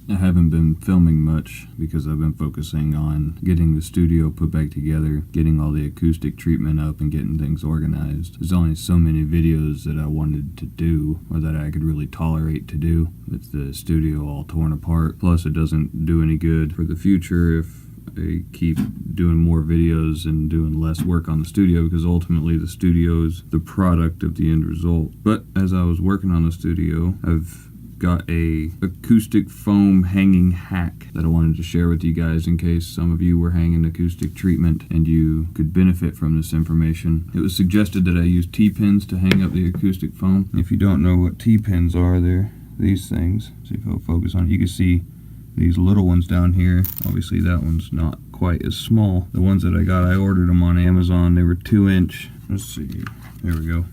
I haven't been filming much because I've been focusing on getting the studio put back together, getting all the acoustic treatment up, and getting things organized. There's only so many videos that I wanted to do, or that I could really tolerate to do, with the studio all torn apart. Plus, it doesn't do any good for the future if I keep doing more videos and doing less work on the studio, because ultimately the studio is the product of the end result. But as I was working on the studio, I've got a acoustic foam hanging hack that I wanted to share with you guys in case some of you were hanging acoustic treatment and you could benefit from this information. It was suggested that I use T-pins to hang up the acoustic foam. If you don't know what T-pins are, they're these things. See if I'll focus on it. You can see these little ones down here. Obviously that one's not quite as small. The ones that I got, I ordered them on Amazon. They were 2-inch. Let's see. There we go.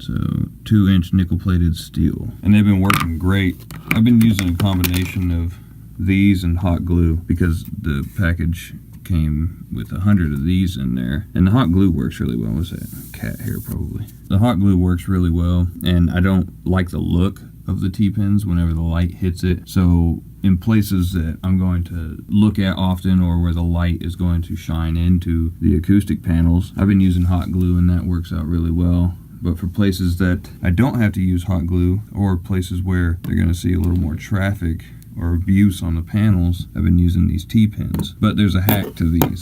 So 2-inch nickel-plated steel, and they've been working great. I've been using a combination of these and hot glue because the package came with 100 of these in there, and the hot glue works really well. What's that? Cat hair, probably. The hot glue works really well, and I don't like the look of the T-pins whenever the light hits it. So in places that I'm going to look at often, or where the light is going to shine into the acoustic panels, I've been using hot glue, and that works out really well. But for places that I don't have to use hot glue, or places where they're going to see a little more traffic or abuse on the panels, I've been using these T-pins. But there's a hack to these.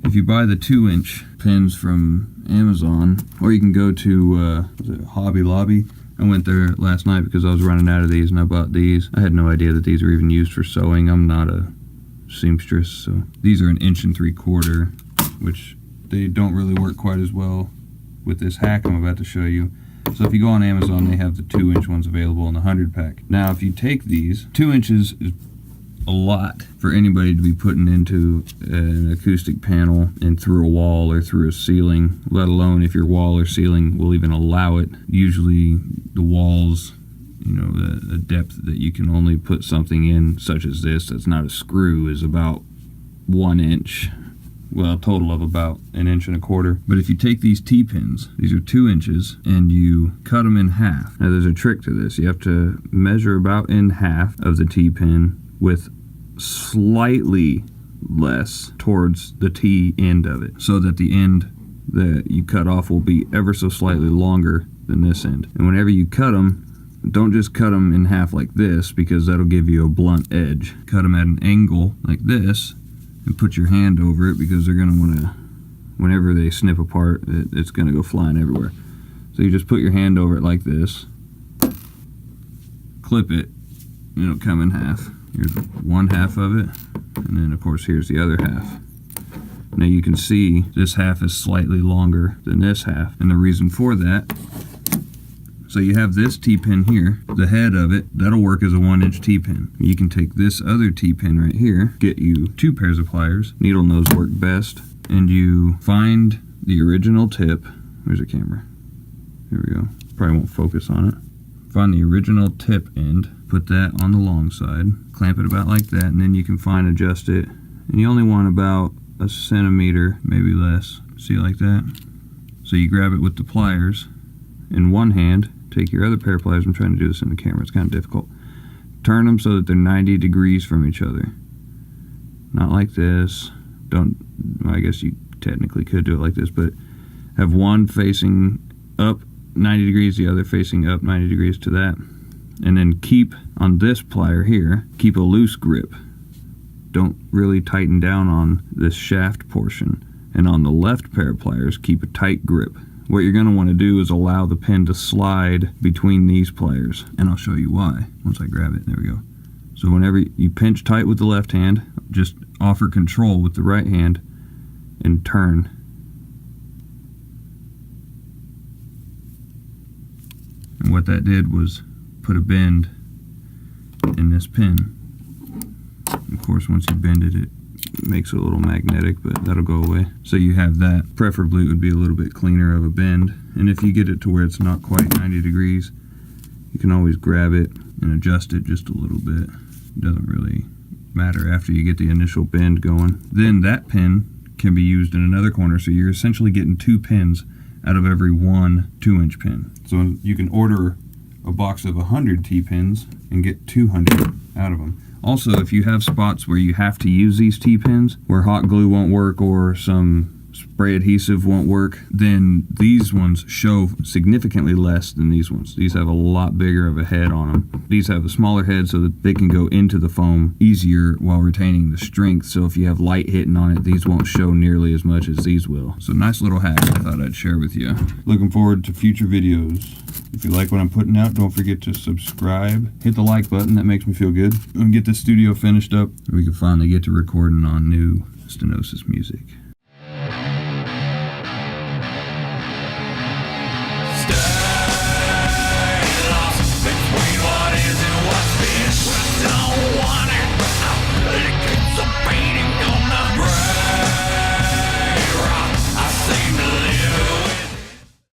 If you buy the 2-inch pins from Amazon, or you can go to Hobby Lobby. I went there last night because I was running out of these, and I bought these. I had no idea that these were even used for sewing. I'm not a seamstress, so these are 1 3/4 inch, which they don't really work quite as well with this hack I'm about to show you. So if you go on Amazon, they have the 2-inch ones available in the 100 pack. Now if you take these, 2 inches is a lot for anybody to be putting into an acoustic panel and through a wall or through a ceiling, let alone if your wall or ceiling will even allow it. Usually the walls, you know, the depth that you can only put something in, such as this, that's not a screw, is about 1 inch. Well, a total of about 1 1/4 inch. But if you take these T-pins, these are 2 inches, and you cut them in half. Now there's a trick to this. You have to measure about in half of the T-pin with slightly less towards the T end of it, so that the end that you cut off will be ever so slightly longer than this end. And whenever you cut them, don't just cut them in half like this, because that'll give you a blunt edge. Cut them at an angle like this, and put your hand over it, because they're going to want to, whenever they snip apart, it's going to go flying everywhere. So you just put your hand over it like this, clip it, and it'll come in half. Here's one half of it, and then of course here's the other half. Now you can see this half is slightly longer than this half, and the reason for that, so you have this T-pin here, the head of it, that'll work as a 1-inch T-pin. You can take this other T-pin right here, get you 2 pairs of pliers, needle nose work best, and you find the original tip. Where's the camera? Here we go. Probably won't focus on it. Find the original tip end, put that on the long side, clamp it about like that, and then you can fine adjust it. And you only want about 1 centimeter, maybe less. See, like that? So you grab it with the pliers in one hand, take your other pair of pliers. I'm trying to do this in the camera, it's kind of difficult. Turn them so that they're 90 degrees from each other. Not like this. Don't, well, I guess you technically could do it like this, but have one facing up 90 degrees, the other facing up 90 degrees to that. And then keep, on this plier here, keep a loose grip. Don't really tighten down on this shaft portion. And on the left pair of pliers, keep a tight grip. What you're going to want to do is allow the pin to slide between these pliers, and I'll show you why once I grab it. There we go. So whenever you pinch tight with the left hand, just offer control with the right hand and turn. And what that did was put a bend in this pin. Of course, once you bend it, it makes it a little magnetic, but that'll go away. So you have that. Preferably it would be a little bit cleaner of a bend, and if you get it to where it's not quite 90 degrees, you can always grab it and adjust it just a little bit. It doesn't really matter after you get the initial bend going. Then that pin can be used in another corner, so you're essentially getting 2 pins out of every one 2-inch pin. So you can order a box of 100 T-pins and get 200 out of them. Also, if you have spots where you have to use these T-pins, where hot glue won't work or some spray adhesive won't work, then these ones show significantly less than these ones. These have a lot bigger of a head on them. These have a smaller head so that they can go into the foam easier while retaining the strength. So if you have light hitting on it, these won't show nearly as much as these will. So nice little hack I thought I'd share with you. Looking forward to future videos. If you like what I'm putting out, don't forget to subscribe. Hit the like button, that makes me feel good. And get the studio finished up, and we can finally get to recording on new Stenosis music.